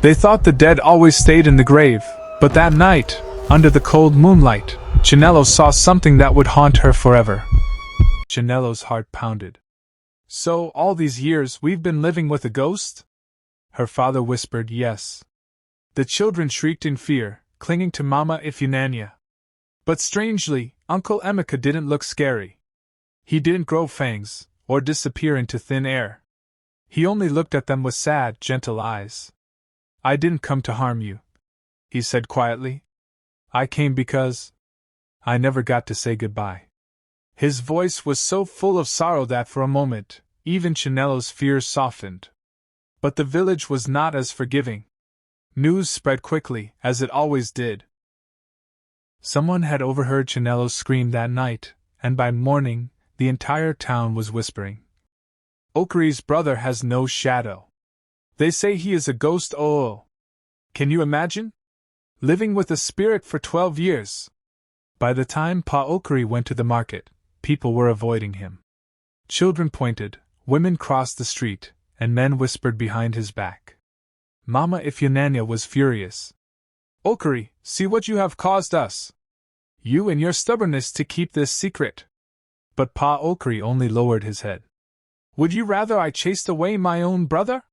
They thought the dead always stayed in the grave, but that night, under the cold moonlight, Chinelo saw something that would haunt her forever. Chinelo's heart pounded. "So, all these years we've been living with a ghost?" Her father whispered yes. The children shrieked in fear, clinging to Mama Ifunanya. But strangely, Uncle Emeka didn't look scary. He didn't grow fangs, or disappear into thin air. He only looked at them with sad, gentle eyes. "I didn't come to harm you," he said quietly. "I came because I never got to say goodbye." His voice was so full of sorrow that for a moment, even Chinelo's fears softened. But the village was not as forgiving. News spread quickly, as it always did. Someone had overheard Chinelo scream that night, and by morning, the entire town was whispering. "Okorie's brother has no shadow. They say he is a ghost. Oh! Can you imagine? Living with a spirit for 12 years. By the time Pa Okorie went to the market, people were avoiding him. Children pointed, women crossed the street, and men whispered behind his back. Mama Ifunanya was furious. "Okorie, see what you have caused us! You and your stubbornness to keep this secret." But Pa Okorie only lowered his head. "Would you rather I chased away my own brother?"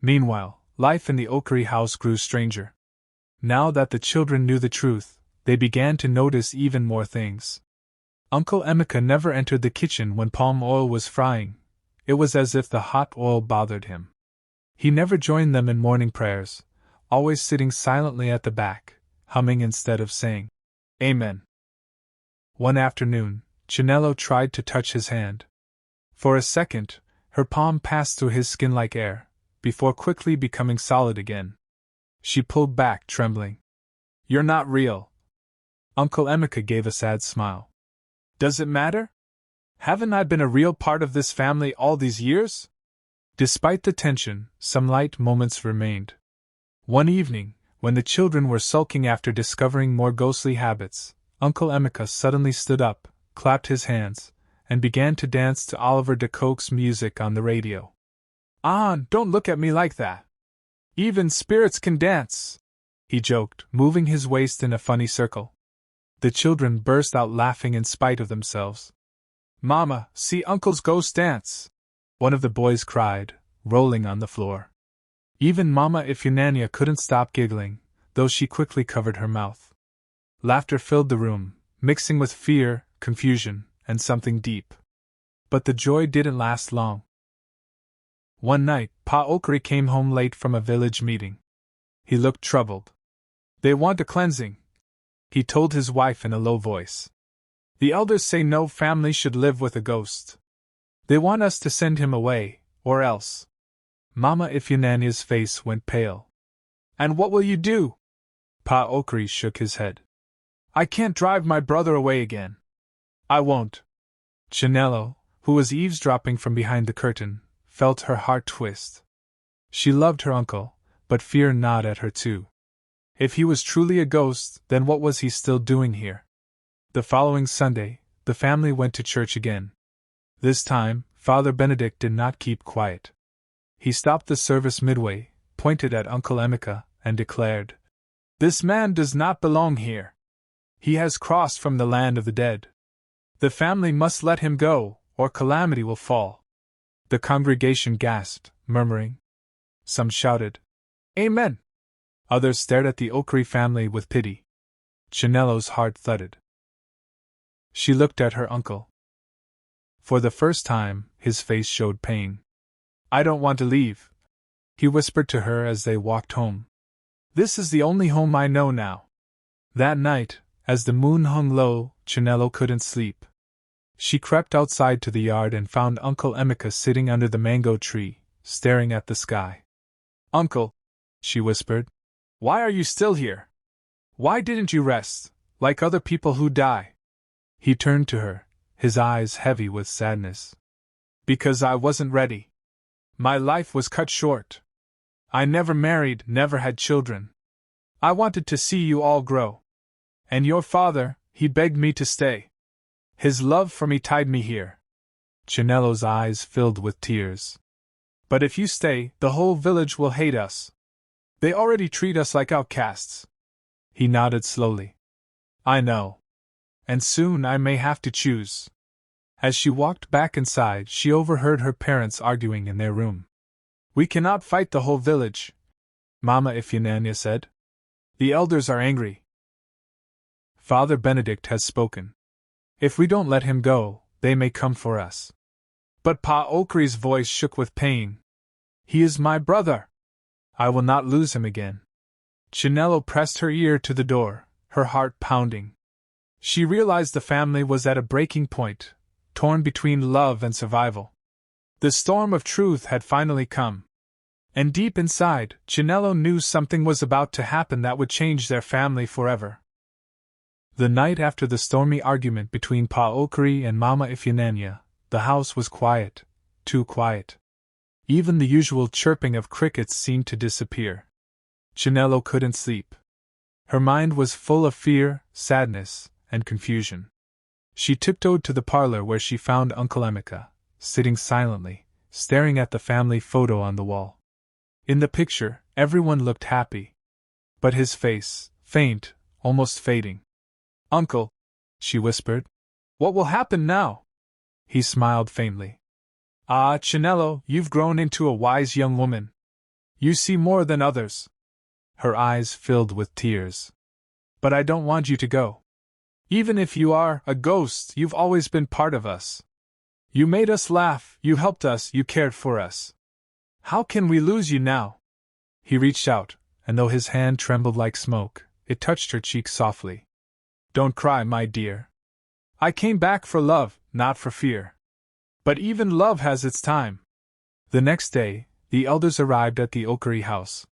Meanwhile, life in the Okorie house grew stranger. Now that the children knew the truth, they began to notice even more things. Uncle Emeka never entered the kitchen when palm oil was frying. It was as if the hot oil bothered him. He never joined them in morning prayers, always sitting silently at the back, humming instead of saying, "Amen." One afternoon, Chinelo tried to touch his hand. For a second, her palm passed through his skin like air, before quickly becoming solid again. She pulled back, trembling. "You're not real." Uncle Emeka gave a sad smile. "Does it matter? Haven't I been a real part of this family all these years?" Despite the tension, some light moments remained. One evening, when the children were sulking after discovering more ghostly habits, Uncle Emeka suddenly stood up, clapped his hands, and began to dance to Oliver de Coke's music on the radio. "Ah, don't look at me like that. Even spirits can dance," he joked, moving his waist in a funny circle. The children burst out laughing in spite of themselves. "Mama, see Uncle's ghost dance!" one of the boys cried, rolling on the floor. Even Mama Ifunanya couldn't stop giggling, though she quickly covered her mouth. Laughter filled the room, mixing with fear, confusion, and something deep. But the joy didn't last long. One night, Pa Okorie came home late from a village meeting. He looked troubled. "They want a cleansing," he told his wife in a low voice. "The elders say no family should live with a ghost. They want us to send him away, or else." Mama Ifunanya's face went pale. "And what will you do?" Pa Okorie shook his head. "I can't drive my brother away again." "I won't." Chinelo, who was eavesdropping from behind the curtain, felt her heart twist. She loved her uncle, but fear gnawed at her too. If he was truly a ghost, then what was he still doing here? The following Sunday, the family went to church again. This time, Father Benedict did not keep quiet. He stopped the service midway, pointed at Uncle Emeka, and declared, "This man does not belong here. He has crossed from the land of the dead. The family must let him go, or calamity will fall." The congregation gasped, murmuring. Some shouted, "Amen!" Others stared at the Okorie family with pity. Chinelo's heart thudded. She looked at her uncle. For the first time, his face showed pain. "I don't want to leave," he whispered to her as they walked home. "This is the only home I know now." That night, as the moon hung low, Chinelo couldn't sleep. She crept outside to the yard and found Uncle Emeka sitting under the mango tree, staring at the sky. "Uncle," she whispered, "why are you still here? Why didn't you rest, like other people who die?" He turned to her, his eyes heavy with sadness. "Because I wasn't ready. My life was cut short. I never married, never had children. I wanted to see you all grow. And your father, he begged me to stay. His love for me tied me here." Chinelo's eyes filled with tears. "But if you stay, the whole village will hate us. They already treat us like outcasts. He nodded slowly. I know. And soon I may have to choose. As she walked back inside, she overheard her parents arguing in their room. We cannot fight the whole village, Mama Ifeanyi said. The elders are angry. Father Benedict has spoken. If we don't let him go, they may come for us. But Pa Okorie's voice shook with pain. He is my brother. I will not lose him again. Chinelo pressed her ear to the door, her heart pounding. She realized the family was at a breaking point, torn between love and survival. The storm of truth had finally come. And deep inside, Chinelo knew something was about to happen that would change their family forever. The night after the stormy argument between Pa Okorie and Mama Ifeanyi, the house was quiet, too quiet. Even the usual chirping of crickets seemed to disappear. Chinelo couldn't sleep. Her mind was full of fear, sadness, and confusion. She tiptoed to the parlor where she found Uncle Emeka, sitting silently, staring at the family photo on the wall. In the picture, everyone looked happy. But his face, faint, almost fading. Uncle, she whispered, what will happen now? He smiled faintly. Ah, Chinelo, you've grown into a wise young woman. You see more than others. Her eyes filled with tears. But I don't want you to go. Even if you are a ghost, you've always been part of us. You made us laugh, you helped us, you cared for us. How can we lose you now? He reached out, and though his hand trembled like smoke, it touched her cheek softly. Don't cry, my dear. I came back for love, not for fear. But even love has its time. The next day, the elders arrived at the Okorie house.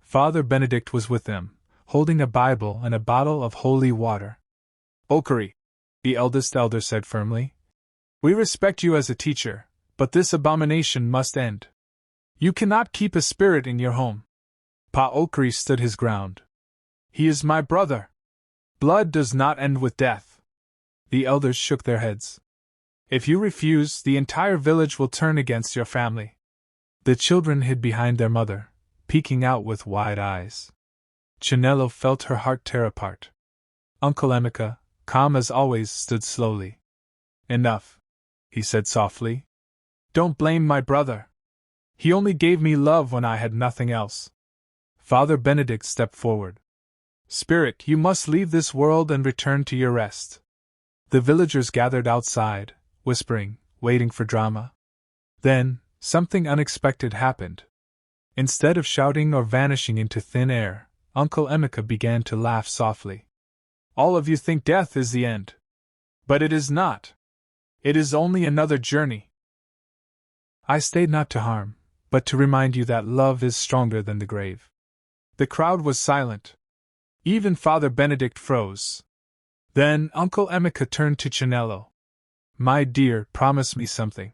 Father Benedict was with them, holding a Bible and a bottle of holy water. Okorie, the eldest elder said firmly, we respect you as a teacher, but this abomination must end. You cannot keep a spirit in your home. Pa Okorie stood his ground. He is my brother. Blood does not end with death. The elders shook their heads. If you refuse, the entire village will turn against your family. The children hid behind their mother, peeking out with wide eyes. Chinelo felt her heart tear apart. Uncle Emeka, calm as always, stood slowly. Enough, he said softly. Don't blame my brother. He only gave me love when I had nothing else. Father Benedict stepped forward. Spirit, you must leave this world and return to your rest. The villagers gathered outside, whispering, waiting for drama. Then, something unexpected happened. Instead of shouting or vanishing into thin air, Uncle Emeka began to laugh softly. All of you think death is the end. But it is not. It is only another journey. I stayed not to harm, but to remind you that love is stronger than the grave. The crowd was silent. Even Father Benedict froze. Then Uncle Emeka turned to Chinelo. My dear, promise me something.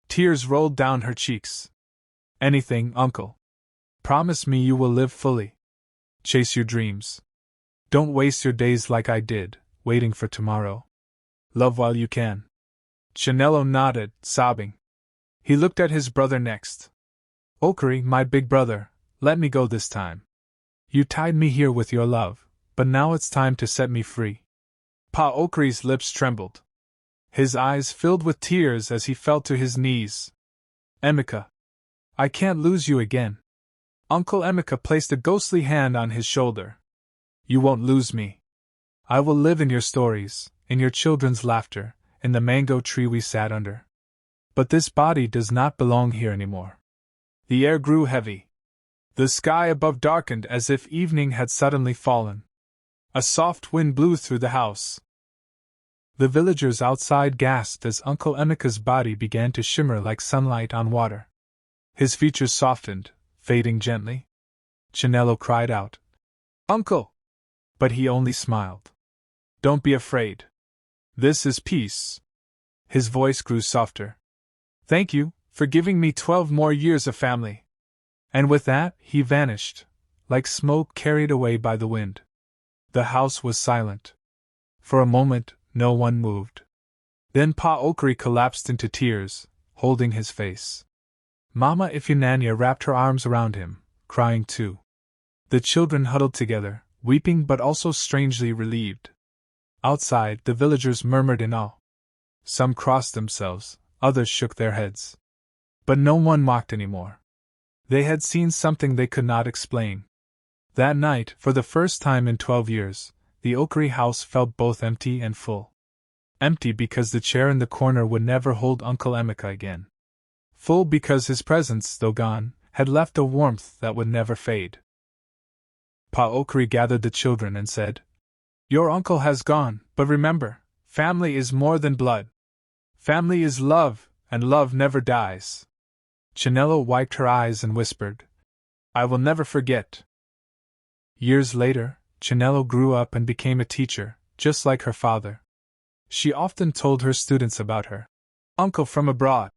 Tears rolled down her cheeks. Anything, Uncle. Promise me you will live fully. Chase your dreams. Don't waste your days like I did, waiting for tomorrow. Love while you can. Chinelo nodded, sobbing. He looked at his brother next. Okorie, my big brother, let me go this time. You tied me here with your love, but now it's time to set me free. Pa Okorie's lips trembled. His eyes filled with tears as he fell to his knees. Emeka. I can't lose you again. Uncle Emeka placed a ghostly hand on his shoulder. You won't lose me. I will live in your stories, in your children's laughter, in the mango tree we sat under. But this body does not belong here anymore. The air grew heavy. The sky above darkened as if evening had suddenly fallen. A soft wind blew through the house. The villagers outside gasped as Uncle Emeka's body began to shimmer like sunlight on water. His features softened, fading gently. Chinelo cried out, Uncle! But he only smiled. Don't be afraid. This is peace. His voice grew softer. Thank you for giving me 12 more years of family. And with that, he vanished, like smoke carried away by the wind. The house was silent. For a moment, no one moved. Then Pa Okorie collapsed into tears, holding his face. Mama Ifeanyi wrapped her arms around him, crying too. The children huddled together, weeping but also strangely relieved. Outside, the villagers murmured in awe. Some crossed themselves, others shook their heads. But no one mocked anymore. They had seen something they could not explain. That night, for the first time in 12 years, the Okorie house felt both empty and full. Empty because the chair in the corner would never hold Uncle Emeka again. Full because his presence, though gone, had left a warmth that would never fade. Pa Okorie gathered the children and said, "Your uncle has gone, but remember, family is more than blood. Family is love, and love never dies." Chinelo wiped her eyes and whispered, "I will never forget." Years later, Chinelo grew up and became a teacher, just like her father. She often told her students about her uncle from abroad,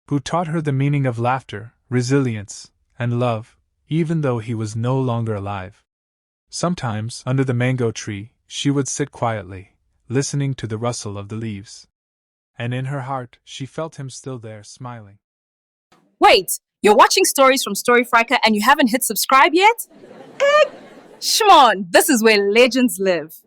who taught her the meaning of laughter, resilience, and love, even though he was no longer alive. Sometimes, under the mango tree, she would sit quietly, listening to the rustle of the leaves. And in her heart, she felt him still there, smiling. Wait, you're watching stories from Storyfrica and you haven't hit subscribe yet? Shmon, this is where legends live.